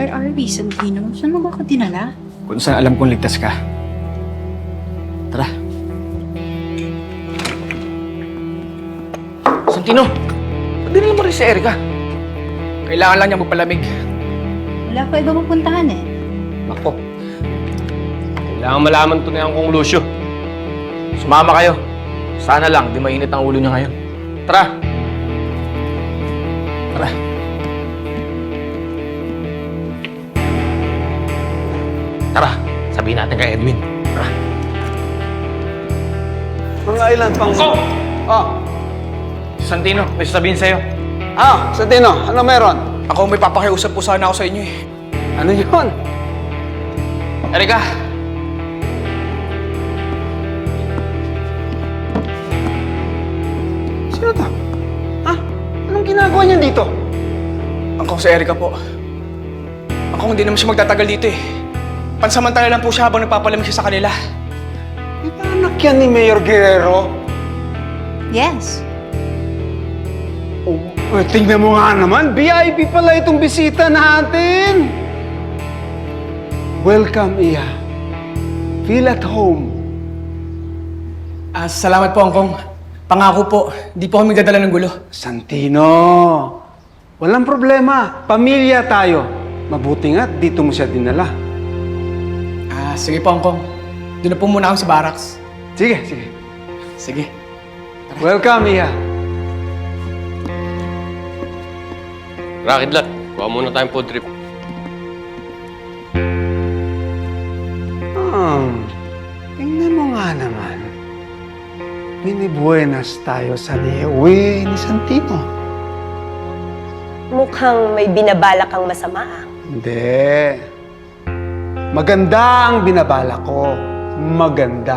Where are we, Santino? Saan mo ba ako dinala? Kung saan alam kong ligtas ka. Tara. Santino, ba't dinala mo rin si Erica? Kailangan lang niya magpalamig. Wala ko iba pupuntahan eh. Nako. Kailangan malaman to na yung kong Lucio. Sumama kayo. Sana lang, di mainit ang ulo niya ngayon. Tara! Tara. Tara, sabihin natin kay Edwin. Tara. Mga ilan pang... Oh, Santino, may sasabihin sa'yo. Santino, ano meron? Ako may papakiusap po sana ako sa inyo eh. Ano yun? Erica! Sino to? Anong ginagawa niya dito? Ako si Erica po. Ako hindi naman siya magtatagal dito eh. Pansamantala lang po siya habang nagpapalamig siya sa kanila. Di ba anak yan ni Mayor Guerrero? Yes. Tingnan mo nga naman, VIP pala itong bisita natin. Welcome, Iya. Feel at home. Salamat po, Angkong. Pangako po, di po kami dadala ng gulo. Santino, walang problema. Pamilya tayo. Mabuti nga, dito mo siya dinala. Sige po, Angkong. Doon na po muna kami sa barracks. Sige, sige. Sige. Welcome, Iya. Rakidlat, kuha muna tayong food trip. Tingnan mo nga naman. Binibuenas tayo sa liuwi ni Santino. Mukhang may binabala kang masama ah. Hindi. Maganda ang binabala ko. Maganda.